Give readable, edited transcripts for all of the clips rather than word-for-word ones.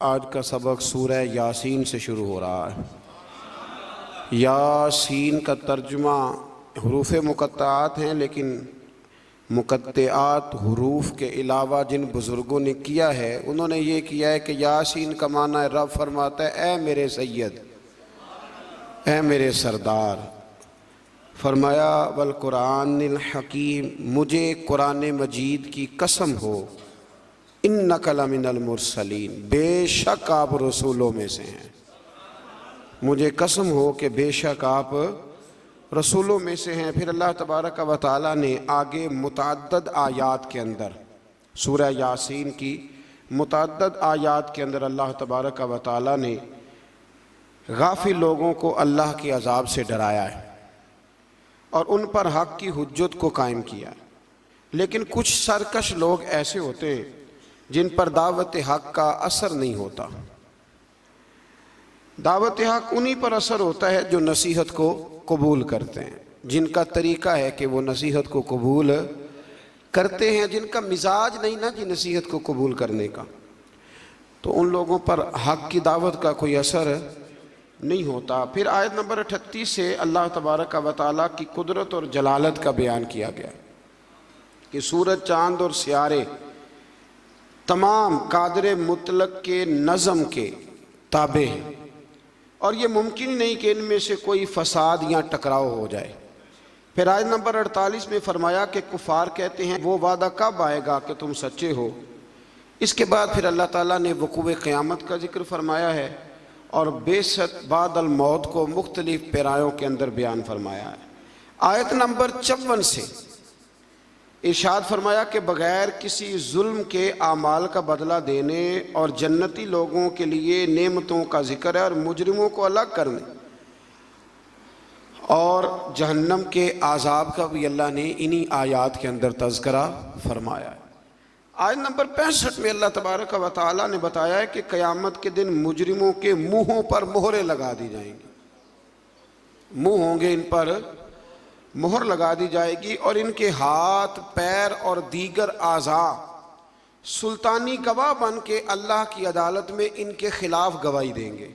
आज का सबक सूरह यासीन से शुरू हो रहा है। यासीन का तर्जुमा हरूफ मुक़त्तआत हैं, लेकिन मुक़त्तआत हरूफ के अलावा जिन बुज़ुर्गों ने किया है उन्होंने ये किया है कि यासीन का माना है रब फरमाता है ए मेरे सैयद, ए मेरे सरदार। फरमाया वल कुरानिल हकीम, मुझे कुरान मजीद की कसम हो, इन्नका लमिनल मुरसलीन, बेशक आप रसूलों में से हैं। मुझे कसम हो कि बेशक आप रसूलों में से हैं। फिर अल्लाह तबारक व तआला ने आगे मुतअद्दिद आयात के अंदर सूरह यासीन की मुतअद्दिद आयात के अंदर अल्लाह तबारक व तआला ने गाफिल लोगों को अल्लाह के अज़ाब से डराया है और उन पर हक़ की हुज्जत को कायम किया। लेकिन कुछ सरकश लोग ऐसे होते हैं जिन पर दावत हक़ का असर नहीं होता। दावत हक़ उन्हीं पर असर होता है जो नसीहत को कबूल करते हैं, जिनका तरीक़ा है कि वो नसीहत को कबूल करते हैं। जिनका मिजाज नहीं ना जी नसीहत को कबूल करने का, तो उन लोगों पर हक़ की दावत का कोई असर नहीं होता। फिर आयत नंबर 38 से अल्लाह तबारक व तआला की कुदरत और जलालत का बयान किया गया कि सूरज, चाँद और सियारे तमाम कादर मुतलक के नज़म के ताबे हैं और ये मुमकिन ही नहीं कि इनमें से कोई फसाद या टकराव हो जाए। फिर आयत नंबर 48 में फरमाया कि कुफार कहते हैं वो वादा कब आएगा कि तुम सच्चे हो। इसके बाद फिर अल्लाह ताला ने वक़ूए क़यामत का जिक्र फरमाया है और बेशक बादल मौत को मुख्तलिफ पैरायों के अंदर बयान फरमाया है। आयत नंबर 54 से इरशाद फरमाया कि बग़ैर किसी जुल्म के आमाल का बदला देने और जन्नती लोगों के लिए नेमतों का जिक्र है और मुजरिमों को अलग करने और जहन्नम के आज़ाब का भी अल्लाह ने इन्हीं आयात के अंदर तज़किरा फरमाया है। आयत नंबर 65 में अल्लाह तबारक व तआला ने बताया है कि क़यामत के दिन मुजरिमों के मुँहों पर मोहरें लगा दी जाएंगी। मुँह होंगे, इन पर मोहर लगा दी जाएगी और इनके हाथ, पैर और दीगर आज़ा सुल्तानी गवाह बन के अल्लाह की अदालत में इनके खिलाफ गवाही देंगे।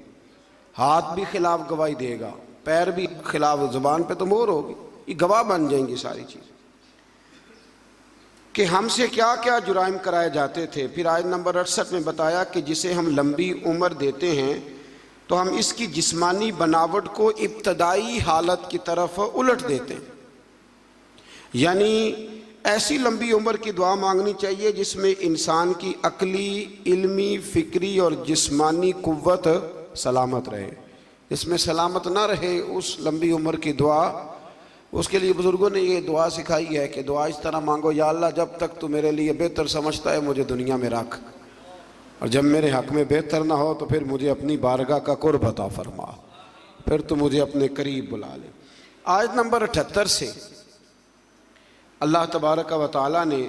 हाथ भी खिलाफ गवाही देगा, पैर भी खिलाफ, ज़ुबान पे तो मोहर होगी, ये गवाह बन जाएंगी सारी चीज़ कि हमसे क्या क्या जुराइम कराए जाते थे। फिर आयत नंबर 68 में बताया कि जिसे हम लंबी उम्र देते हैं तो हम इसकी जिस्मानी बनावट को इब्तदाई हालत की तरफ उलट देते हैं। यानी ऐसी लंबी उम्र की दुआ मांगनी चाहिए जिसमें इंसान की अकली, इल्मी, फ़िक्री और जिस्मानी कुव्वत सलामत रहे। इसमें सलामत ना रहे उस लंबी उम्र की दुआ, उसके लिए बुज़ुर्गों ने ये दुआ सिखाई है कि दुआ इस तरह मांगो, या अल्लाह जब तक तू मेरे लिए बेहतर समझता है मुझे दुनिया में रख, और जब मेरे हक़ में बेहतर ना हो तो फिर मुझे अपनी बारगाह का कुर्ब अता फरमा, फिर तो मुझे अपने करीब बुला ले। आयत नंबर 78 से अल्लाह तबारक व तआला ने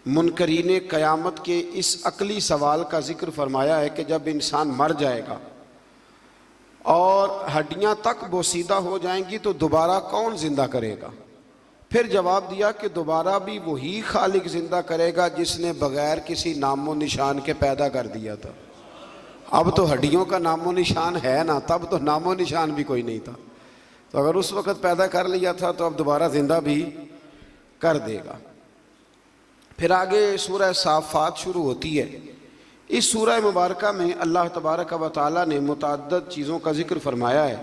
मुनकरीन क़यामत के इस अकली सवाल का ज़िक्र फरमाया है कि जब इंसान मर जाएगा और हड्डियां तक बोसीदा हो जाएंगी तो दोबारा कौन ज़िंदा करेगा। फिर जवाब दिया कि दोबारा भी वही खालिक ज़िंदा करेगा जिसने बग़ैर किसी नामो निशान के पैदा कर दिया था। अब तो हड्डियों का नामो निशान है ना, तब तो नामो निशान भी कोई नहीं था। तो अगर उस वक़्त पैदा कर लिया था तो अब दोबारा ज़िंदा भी कर देगा। फिर आगे सूरह साफ़ात शुरू होती है। इस सूरह मुबारका में अल्लाह तबारक व तआला ने मुतअद्दिद चीज़ों का जिक्र फरमाया है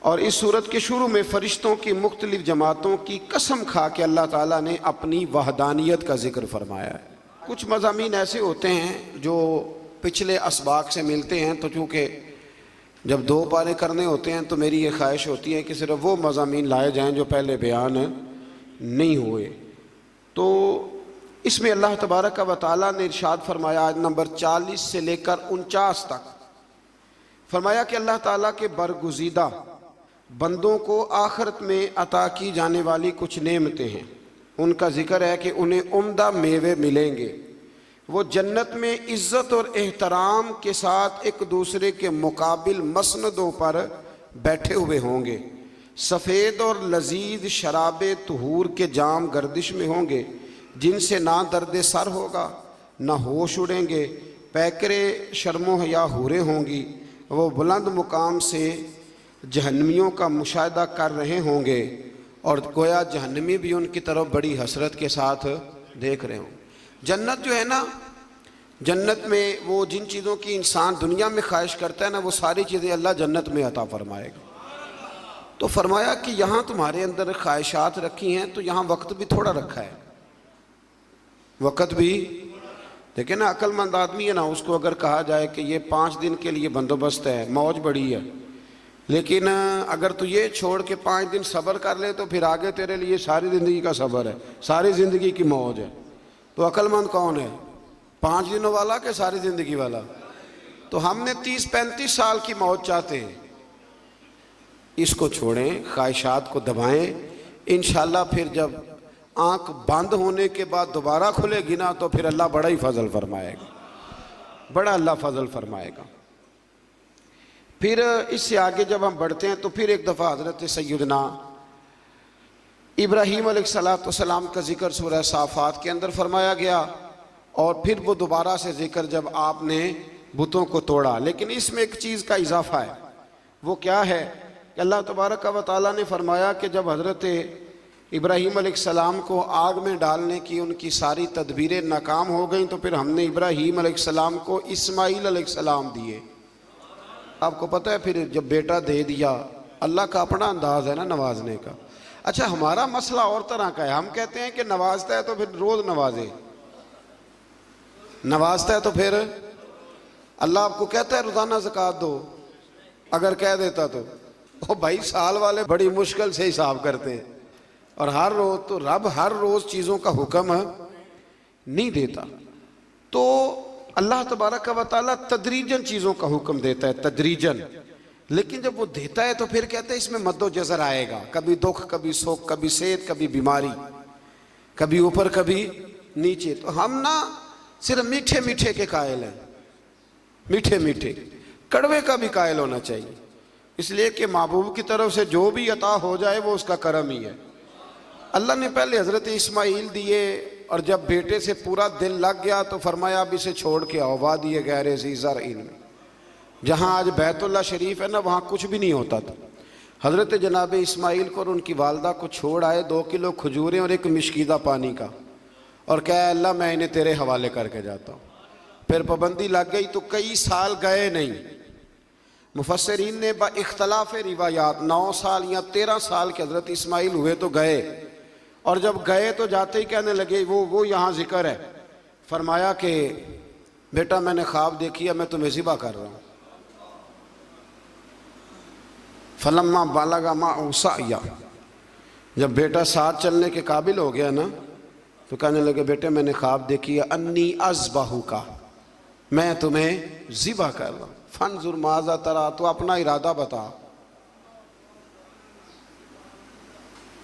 और इस सूरत के शुरू में फ़रिश्तों की मुख्तलिफ़ जमातों की कसम खा के अल्लाह ताला ने अपनी वहदानियत का जिक्र फरमाया है। कुछ मज़ामीन ऐसे होते हैं जो पिछले असबाक से मिलते हैं, तो चूँकि जब 2 पारे करने होते हैं तो मेरी ये ख्वाहिश होती है कि सिर्फ वो मज़ामीन लाए जाएँ जो पहले बयान नहीं हुए। तो इसमें अल्लाह तबारक व तआला ने इरशाद फरमाया आयत नंबर 40 से लेकर 49 तक फरमाया कि अल्लाह ताला के बरगुज़ीदा बंदों को आखिरत में अता की जाने वाली कुछ नेमतें हैं। उनका ज़िक्र है कि उन्हें उम्दा मेवे मिलेंगे। वो जन्नत में इज़्ज़त और एहतराम के साथ एक दूसरे के मुकाबिल मसनदों पर बैठे हुए होंगे। सफ़ेद और लजीज शराबे तुहूर के जाम गर्दिश में होंगे जिनसे ना दर्द सर होगा, ना होश उड़ेंगे, पैकरे शर्मो हया हूरें होंगी, वो बुलंद मुकाम से जहन्नमियों का मुशाहिदा कर रहे होंगे और गोया जहन्नमी भी उनकी तरफ बड़ी हसरत के साथ देख रहे हों। जन्नत जो है ना, जन्नत में वो जिन चीज़ों की इंसान दुनिया में ख्वाहिश करता है ना, वो सारी चीज़ें अल्लाह जन्नत में अता फरमाएगा। तो फरमाया कि यहाँ तुम्हारे अंदर ख्वाहिशात रखी हैं, तो यहाँ वक्त भी थोड़ा रखा है, वक्त भी। देखिए ना, अक्लमंद आदमी है ना, उसको अगर कहा जाए कि ये 5 दिन के लिए बंदोबस्त है, मौज बड़ी है, लेकिन अगर तू ये छोड़ के 5 दिन सब्र कर ले तो फिर आगे तेरे लिए सारी ज़िंदगी का सब्र है, सारी ज़िंदगी की मौज है। तो अक्लमंद कौन है, 5 दिनों वाला कि सारी ज़िंदगी वाला? तो हमने 30-35 साल की मौज चाहते हैं। इसको छोड़ें, ख्वाहिशात को दबाएं, इंशाल्लाह फिर जब आँख बंद होने के बाद दोबारा खुलेगी ना, तो फिर अल्लाह बड़ा ही फजल फरमाएगा, बड़ा अल्लाह फजल फरमाएगा। फिर इससे आगे जब हम बढ़ते हैं तो फिर एक दफ़ा हज़रत सैयदना इब्राहीम अलैहिस्सलाम का जिक्र सूरह साफ़ात के अंदर फरमाया गया, और फिर वो दोबारा से जिक्र जब आपने बुतों को तोड़ा। लेकिन इसमें एक चीज़ का इजाफा है, वो क्या है कि अल्लाह तबारक व तआला ने फरमाया कि जब हज़रत इब्राहीम अलैहिस्सलाम को आग में डालने की उनकी सारी तदबीरें नाकाम हो गई, तो फिर हमने इब्राहीम अलैहिस्सलाम को इस्माईल अलैहिस्सलाम दिए। आपको पता है, फिर जब बेटा दे दिया, अल्लाह का अपना अंदाज है ना नवाजने का। अच्छा, हमारा मसला और तरह का है, हम कहते हैं कि नवाजता है तो फिर रोज़ नवाजे, नवाजता है तो फिर अल्लाह आपको कहता है रोज़ाना ज़कात दो, अगर कह देता तो ओ भाई, साल वाले बड़ी मुश्किल से हिसाब करते हैं, और हर रोज़ तो रब हर रोज़ चीज़ों का हुक्म नहीं देता। तो अल्लाह तबारक व तआला तदरीजन चीज़ों का हुक्म देता है, तदरीजन। लेकिन जब वो देता है तो फिर कहते हैं इसमें मद्दोजज़र आएगा, कभी दुख, कभी सुख, कभी सेहत, कभी बीमारी, कभी ऊपर कभी नीचे। तो हम ना सिर्फ मीठे मीठे के कायल हैं, मीठे मीठे, कड़वे का भी कायल होना चाहिए, इसलिए कि महबूब की तरफ से जो भी अता हो जाए वो उसका करम ही है। अल्लाह ने पहले हज़रत इस्माईल दिए, और जब बेटे से पूरा दिल लग गया तो फरमाया अब इसे छोड़ के आओ वादी गैर ज़ी ज़रइन में, जहाँ आज बैतुल्लाह शरीफ है ना, वहाँ कुछ भी नहीं होता था। हज़रत जनाब इस्माईल को और उनकी वालदा को छोड़ आए 2 किलो खजूरें और एक मिश्कीदा पानी का, और क्या अल्लाह मैं इन्हें तेरे हवाले करके जाता हूँ। फिर पाबंदी लग गई तो कई साल गए नहीं। मुफस्सिरीन ने बा इख्तलाफ रिवायात 9 साल या 13 साल के हज़रत इस्माईल हुए तो गए, और जब गए तो जाते ही कहने लगे वो यहाँ जिक्र है, फरमाया कि बेटा मैंने ख्वाब देखी है, मैं तुम्हें ज़िबा कर रहा हूँ। फलम्मा बालगा मा उसाया, जब बेटा साथ चलने के काबिल हो गया ना, तो कहने लगे बेटे मैंने ख्वाब देखी है, अन्नी अज़बहू का, मैं तुम्हें ज़िबा कर रहा हूँ। फंजुर माज़ा तरा, तो अपना इरादा बता।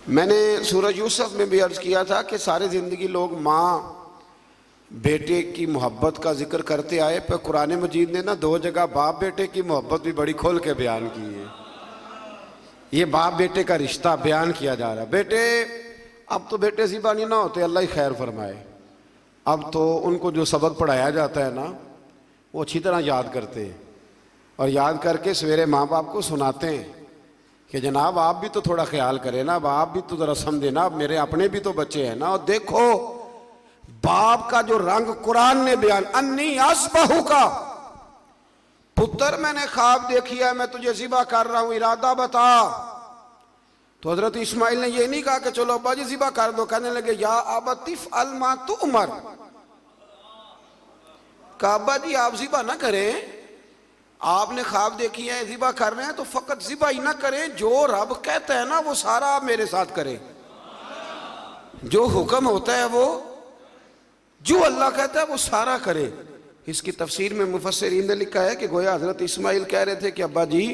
मैंने सूरज यूसुफ में भी अर्ज़ किया था कि सारी ज़िंदगी लोग माँ बेटे की मोहब्बत का जिक्र करते आए, पर कुरान मजीद ने ना 2 जगह बाप बेटे की मोहब्बत भी बड़ी खोल के बयान की है। ये बाप बेटे का रिश्ता बयान किया जा रहा है। बेटे, अब तो बेटे ज़िबा नहीं ना होते, अल्लाह ही खैर फरमाए। अब तो उनको जो सबक पढ़ाया जाता है ना, वो अच्छी तरह याद करते हैं, और याद करके सवेरे माँ बाप को सुनाते हैं कि जनाब आप भी तो थोड़ा ख्याल करें ना, अब आप भी तो ज़रा समझे ना, अब मेरे अपने भी तो बच्चे हैं ना। और देखो बाप का जो रंग कुरान ने बयान, अन्नी अस्बहू का, पुत्र मैंने ख्वाब देखी है, मैं तुझे ज़िबा कर रहा हूँ, इरादा बता। तो हज़रत इस्माईल ने ये नहीं कहा कि चलो अब्बा जी ज़िबा कर दो, कहने लगे या अबतिफ अलमा तु उमर, कहा अब्बा जी आप ज़िबा ना करें, आपने ख्वाब देखी है, ज़िबा कर रहे हैं, तो फ़कत ज़िबा ही ना करें, जो रब कहता है ना वो सारा आप मेरे साथ करें, जो हुक्म होता है वो, जो अल्लाह कहता है वो सारा करे। इसकी तफसीर में मुफस्सिरीन ने लिखा है कि गोया हज़रत इस्माईल कह रहे थे कि अब्बा जी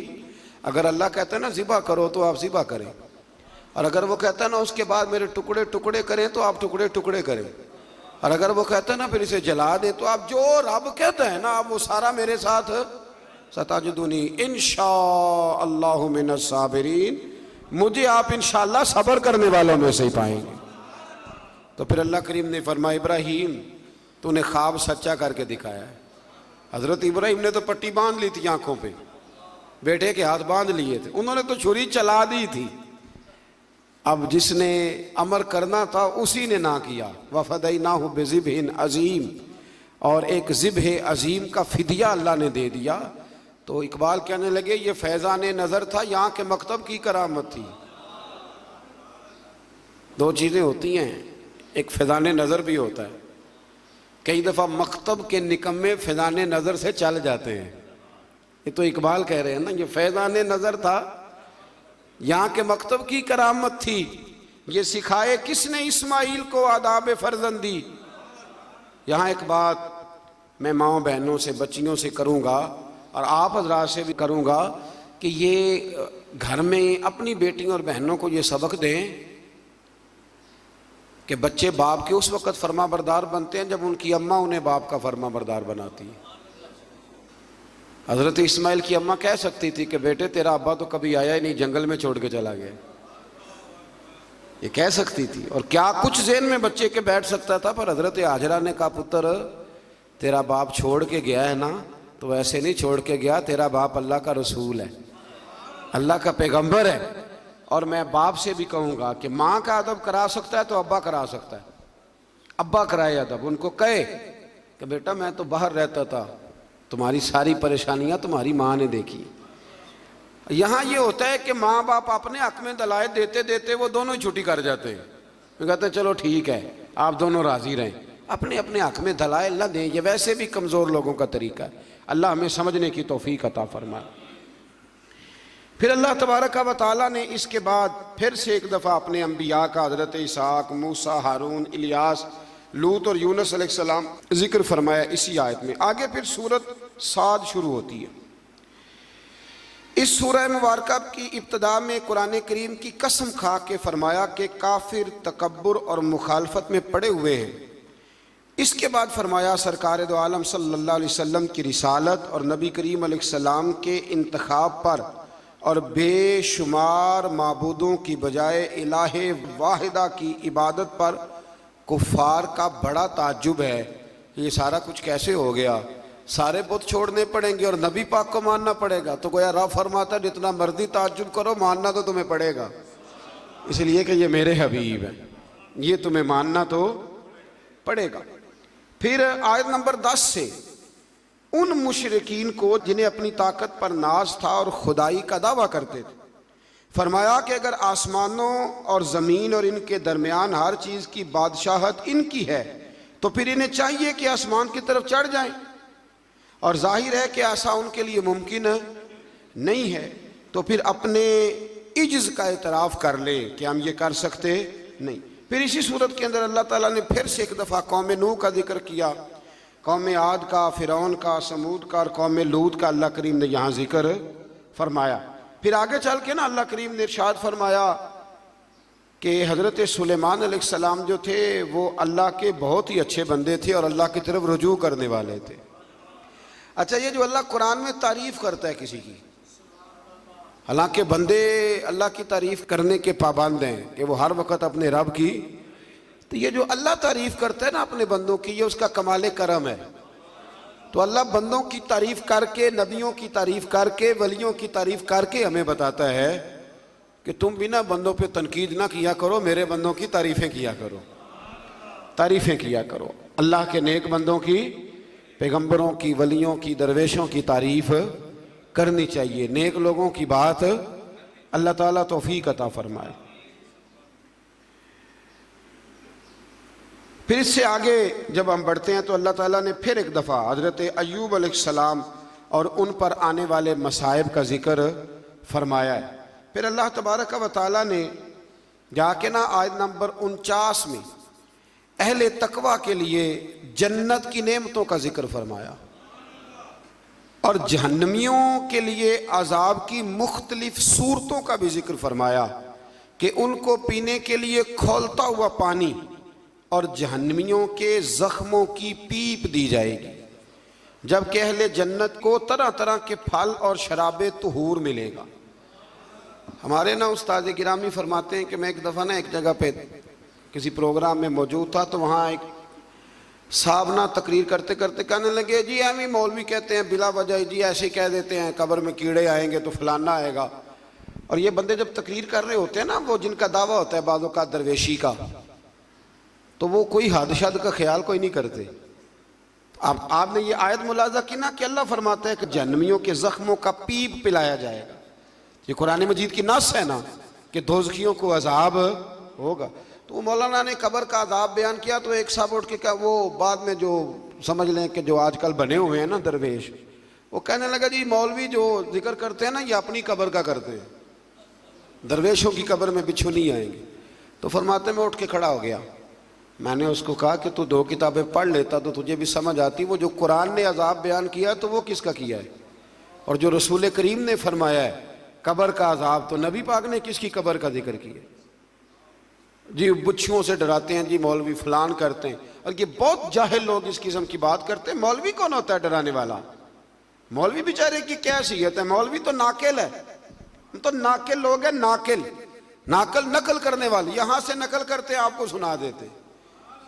अगर अल्लाह कहता है ना ज़िबा करो तो आप ज़िबा करें, और अगर वो कहता है ना उसके बाद मेरे टुकड़े टुकड़े करें तो आप टुकड़े टुकड़े करें, और अगर वो कहता है ना फिर इसे जला दें, तो आप जो रब कहता है ना आप वो सारा मेरे साथ सताजुदूनी इंशाअल्लाहु मिनस साबिरीन, मुझे आप इंशाअल्लाह सब्र करने वालों में से ही पाएंगे। तो फिर अल्लाह करीम ने फरमाया इब्राहीम तूने ख्वाब सच्चा करके दिखाया है, हजरत इब्राहिम ने तो पट्टी बांध ली थी आंखों पे, बेटे के हाथ बांध लिए थे, उन्होंने तो छुरी चला दी थी। अब जिसने अमर करना था उसी ने ना किया। वफदैनाहु बिज़िब्हिन अजीम, और एक ज़िब्ह अजीम का फिदिया अल्लाह ने दे दिया। तो इकबाल कहने लगे ये फैज़ान नज़र था, यहाँ के मकतब की करामत थी। दो चीज़ें होती हैं, एक फैज़ान नज़र भी होता है। कई दफ़ा मकतब के निकम्मे फैज़ान नज़र से चल जाते हैं। ये तो इकबाल कह रहे हैं ना, ये फैज़ान नज़र था, यहाँ के मकतब की करामत थी। ये सिखाए किसने इस्माइल को आदाब फर्जंदी। यहाँ एक बात मैं माँओं बहनों से, बच्चियों से करूँगा और आप हजरात से भी करूँगा कि ये घर में अपनी बेटियों और बहनों को ये सबक दें कि बच्चे बाप के उस वक़्त फर्मा बरदार बनते हैं जब उनकी अम्मा उन्हें बाप का फर्मा बरदार बनाती है। हज़रत इस्माइल की अम्मा कह सकती थी कि बेटे तेरा अब्बा तो कभी आया ही नहीं, जंगल में छोड़ के चला गया, ये कह सकती थी। और क्या कुछ ज़हन में बच्चे के बैठ सकता था, पर हज़रत हाजरा ने कहा पुत्र तेरा बाप छोड़ के गया है ना, तो वैसे नहीं छोड़ के गया, तेरा बाप अल्लाह का रसूल है, अल्लाह का पैगंबर है। और मैं बाप से भी कहूँगा कि माँ का अदब करा सकता है तो अब्बा करा सकता है। अब्बा कराए अदब, उनको कहे कि बेटा मैं तो बाहर रहता था, तुम्हारी सारी परेशानियां तुम्हारी माँ ने देखी। यहाँ ये होता है कि माँ बाप अपने हक में दलाल देते देते वो दोनों ही छुट्टी कर जाते हैं, वो कहते हैं चलो ठीक है आप दोनों राजी रहें, अपने अपने हक में दलाल न दें। ये वैसे भी कमज़ोर लोगों का तरीका है। अल्लाह हमें समझने की तौफीक अता फरमाए। फिर अल्लाह तबारक व तआला ने इसके बाद फिर से एक दफ़ा अपने अम्बिया का, हज़रत इसहाक, मूसा, हारून, इलियास, लूत और यूनुस अलैहिस्सलाम जिक्र फरमाया इसी आयत में। आगे फिर सूरत साद शुरू होती है। इस सूरह मुबारका की इब्तिदा में कुरान करीम की कसम खा के फरमाया कि काफिर तकब्बुर और मुखालफत में पड़े हुए हैं। इसके बाद फरमाया सरकार दो आलम सल्लल्लाहु अलैहि वसल्लम की रिसालत और नबी करीम अलैहिस्सलाम के इंतखाब पर और बेशुमार माबूदों की बजाय इलाहे वाहिदा की इबादत पर कुफ़ार का बड़ा ताज्जुब है। ये सारा कुछ कैसे हो गया, सारे बुत छोड़ने पड़ेंगे और नबी पाक को मानना पड़ेगा। तो गोया रब फरमाता है जितना मर्जी ताज्जुब करो, मानना तो तुम्हें पड़ेगा, इसलिए कि ये मेरे हबीब हैं, ये तुम्हें मानना तो पड़ेगा। फिर आयत नंबर 10 से उन मुशरिकीन को जिन्हें अपनी ताकत पर नाज था और खुदाई का दावा करते थे, फरमाया कि अगर आसमानों और ज़मीन और इनके दरमियान हर चीज़ की बादशाहत इनकी है तो फिर इन्हें चाहिए कि आसमान की तरफ चढ़ जाएं, और जाहिर है कि ऐसा उनके लिए मुमकिन नहीं है। तो फिर अपने इज्ज़ का एतराफ़ कर लें कि हम ये कर सकते नहीं। फिर इसी सूरत के अंदर अल्लाह ताला ने फिर से एक दफ़ा कौम नूह का जिक्र किया, कौम आद का, फ़िरौन का, समूद का और कौम लूत का अल्लाह करीम ने यहाँ जिक्र फरमाया। फिर आगे चल के ना अल्लाह करीम ने इरशाद फरमाया कि हज़रत सुलेमान अलैहिस्सलाम जो थे वो अल्लाह के बहुत ही अच्छे बंदे थे और अल्लाह की तरफ रुजू करने वाले थे। अच्छा, ये जो अल्लाह कुरान में तारीफ़ करता है किसी की, हालांकि बंदे अल्लाह की तारीफ़ करने के पाबंद हैं कि वो हर वक़्त अपने रब की, तो ये जो अल्लाह तारीफ़ करता है ना अपने बंदों की, ये उसका कमाल करम है। तो अल्लाह बंदों की तारीफ़ करके, नबियों की तारीफ़ करके, वलियों की तारीफ़ करके हमें बताता है कि तुम बिना बंदों पे तनकीद ना किया करो, मेरे बंदों की तारीफ़ें किया करो, तारीफ़ें किया करो। अल्लाह के नेक बंदों की, पैगंबरों की, वलियों की, दरवेशों की तारीफ़ करनी चाहिए। नेक लोगों की बात अल्लाह ताला तौफीक अता फरमाए। फिर इससे आगे जब हम बढ़ते हैं तो अल्लाह ताला ने फिर एक दफ़ा हज़रत अय्यूब अलैहिस्सलाम और उन पर आने वाले मसाइब का जिक्र फरमाया है। फिर अल्लाह तबारक व तआला ने जाके ना आयत नंबर 49 में अहले तकवा के लिए जन्नत की नेमतों का जिक्र फरमाया और जहन्नमियों के लिए अजाब की मुख्तलिफ सूरतों का भी जिक्र फरमाया कि उनको पीने के लिए खौलता हुआ पानी और जहन्नमियों के ज़ख्मों की पीप दी जाएगी, जबकि अहले जन्नत को तरह तरह के फल और शराबे तुहूर मिलेगा। हमारे ना उस्ताद गिरामी फरमाते हैं कि मैं एक दफ़ा ना एक जगह पे किसी प्रोग्राम में मौजूद था, तो वहाँ एक साहब ना तकरीर करते करते कहने लगे, जी हम ही मौलवी कहते हैं बिला वजह, जी ऐसे कह देते हैं कब्र में कीड़े आएंगे तो फलाना आएगा। और ये बंदे जब तकरीर कर रहे होते हैं ना, वो जिनका दावा होता है बाज़ों का दरवेशी का, तो वो कोई हद शद का ख्याल कोई नहीं करते। आपने ये आयत मुलाजा की ना कि अल्लाह फरमाता है कि जहन्नमियों के जख्मों का पीप पिलाया जाएगा। ये कुरान मजीद की नस है ना कि दोज़खियों को अजाब होगा। तो मौलाना ने कब्र का अजाब बयान किया तो एक साहब उठ के क्या, वो बाद में जो समझ लें कि जो आजकल बने हुए हैं ना दरवेश, वो कहने लगा जी मौलवी जो जिक्र करते हैं ना ये अपनी कब्र का करते हैं, दरवेशों की कब्र में बिच्छू नहीं आएंगे। तो फरमाते में उठ के खड़ा हो गया। मैंने उसको कहा कि तू 2 किताबें पढ़ लेता तो तुझे भी समझ आती, वो जो कुरान ने अजाब बयान किया तो वो किसका किया है, और जो रसूल करीम ने फरमाया है कब्र का अजाब, तो नबी पाक ने किसकी कब्र का जिक्र किया। जी बिच्छुओं से डराते हैं, जी मौलवी फलान करते हैं, और ये बहुत जाहिल लोग इस किस्म की बात करते हैं। मौलवी कौन होता है डराने वाला? मौलवी बेचारे की क्या हैसियत है? मौलवी तो नाकिल है, तो नाकिल लोग हैं, नाकिल नाकल नकल करने वाले, यहां से नकल करते आपको सुना देते,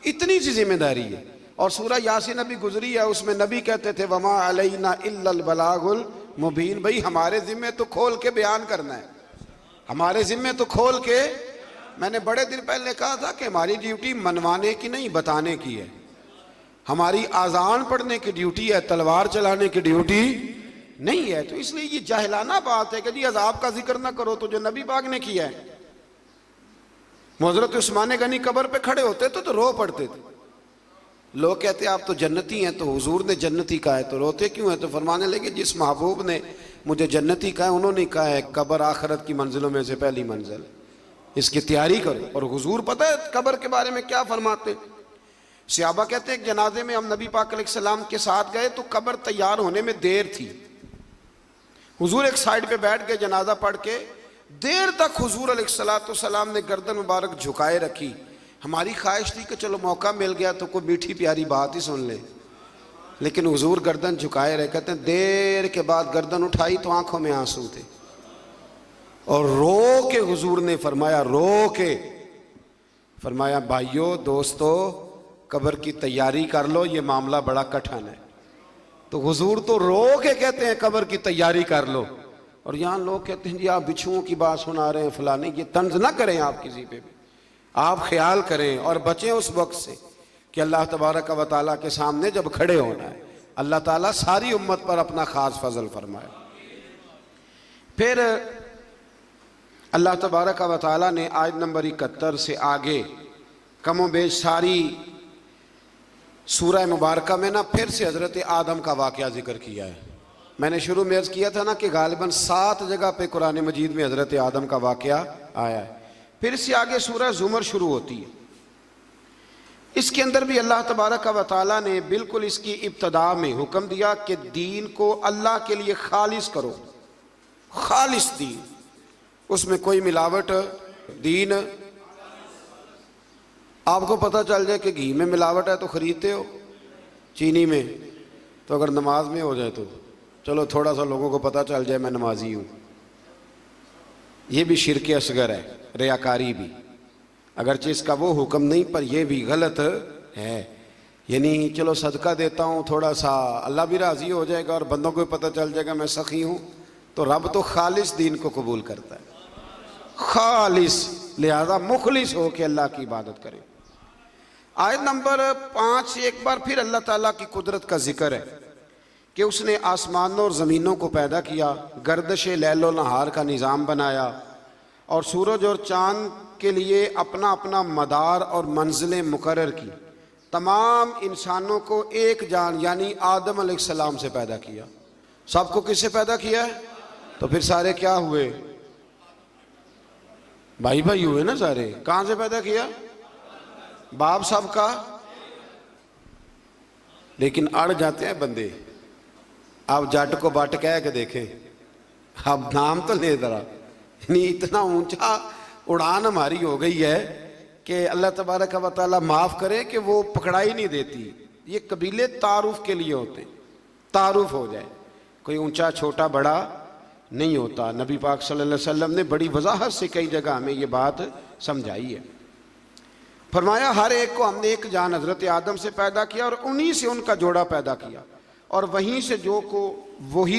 इतनी सी जिम्मेदारी है। और सूरह यासीन अभी गुजरी है, उसमें नबी कहते थे वमा अलैना इल्लल बलागुल मुबीन, भाई हमारे जिम्मे तो खोल के बयान करना है, हमारे जिम्मे तो खोल के। मैंने बड़े दिन पहले कहा था कि हमारी ड्यूटी मनवाने की नहीं बताने की है, हमारी आजान पढ़ने की ड्यूटी है, तलवार चलाने की ड्यूटी नहीं है। तो इसलिए ये जाहिलाना बात है कि जी अजाब का जिक्र ना करो तो जो नबी पाक ने किया है। हज़रत उस्मान गनी कब्र पे खड़े होते तो रो पड़ते थे। लोग कहते आप तो जन्नती हैं, तो हुजूर ने जन्नती कहा है तो रोते क्यों हैं? तो फरमाने लगे जिस महबूब ने मुझे जन्नती कहा है उन्होंने कहा है कब्र आखिरत की मंजिलों में से पहली मंजिल, इसकी तैयारी करो। और हुजूर पता है कब्र के बारे में क्या फरमाते? सहाबा कहते हैं जनाजे में हम नबी पाक अलैहिस्सलाम के साथ गए तो कब्र तैयार होने में देर थी। हुजूर एक साइड पे बैठ गए, जनाजा पढ़ के देर तक हुजूर अलैहिस्सलाम ने गर्दन मुबारक झुकाए रखी। हमारी ख्वाहिश थी कि चलो मौका मिल गया तो कोई मीठी प्यारी बात ही सुन ले, लेकिन हुजूर गर्दन झुकाए रहे। कहते हैं देर के बाद गर्दन उठाई तो आंखों में आंसू थे, और रो के हुजूर ने फरमाया, रो के फरमाया भाइयों दोस्तों कब्र की तैयारी कर लो, ये मामला बड़ा कठिन है। तो हुजूर तो रो के कहते हैं कब्र की तैयारी कर लो, और यहाँ लोग कहते हैं जी आप बिच्छुओं की बात सुना रहे हैं फलाने। ये तंज ना करें आप किसी पे भी, आप ख्याल करें और बचें उस वक्त से कि अल्लाह तबारक व तआला के सामने जब खड़े होना है, अल्लाह ताला सारी उम्मत पर अपना खास फजल फरमाए। फिर अल्लाह तबारक व तआला ने आयत नंबर 71 से आगे कमो बेश सारी सूरह मुबारक में ना फिर से हज़रत आदम का वाक़या जिक्र किया है। मैंने शुरू में अर्ज़ किया था ना कि गालिबन 7 जगह पे कुरान मजीद में हज़रत आदम का वाक़या आया है। फिर से आगे सूरह ज़ुमर शुरू होती है, इसके अंदर भी अल्लाह तबारक व तआला ने बिल्कुल इसकी इब्तदा में हुक्म दिया कि दीन को अल्लाह के लिए खालिस करो, खालिस दीन, उसमें कोई मिलावट दीन। आपको पता चल जाए कि घी में मिलावट है तो ख़रीदते हो, चीनी में, तो अगर नमाज में हो जाए तो चलो थोड़ा सा लोगों को पता चल जाए मैं नमाजी हूँ, ये भी शिरक असगर है, रियाकारी भी, अगरचे इसका वो हुक्म नहीं पर यह भी गलत है। यानी चलो सदका देता हूँ थोड़ा सा, अल्लाह भी राज़ी हो जाएगा और बंदों को पता चल जाएगा मैं सखी हूँ, तो रब तो खालिस दीन को कबूल करता है, खालिस, लिहाजा मुखलिस हो के अल्लाह की इबादत करें। आयत नंबर 5 एक बार फिर अल्लाह ताला की कुदरत का जिक्र है कि उसने आसमानों और ज़मीनों को पैदा किया, गर्दश लैलो नहार का निज़ाम बनाया, और सूरज और चाँद के लिए अपना अपना मदार और मंजिलें मुकर्रर की। तमाम इंसानों को एक जान यानी आदम अलैहिस्सलाम से पैदा किया। सबको किससे पैदा किया है? तो फिर सारे क्या हुए? भाई भाई हुए ना सारे। कहाँ से पैदा किया? बाप साहब का। लेकिन अड़ जाते हैं बंदे। आप जट को बट कह के देखें, अब नाम तो ले जरा, नहीं इतना ऊंचा उड़ान हमारी हो गई है कि अल्लाह तबारक व तआला माफ़ करे कि वो पकड़ाई नहीं देती। ये कबीले तारुफ के लिए होते, तारुफ हो जाए, कोई ऊंचा छोटा बड़ा नहीं होता। नबी पाक सल्लल्लाहु अलैहि वसल्लम ने बड़ी वजाहत से कई जगह हमें ये बात समझाई है। फरमाया हर एक को हमने एक जान हजरत आदम से पैदा किया और उन्हीं से उनका जोड़ा पैदा किया, और वहीं से जो को वही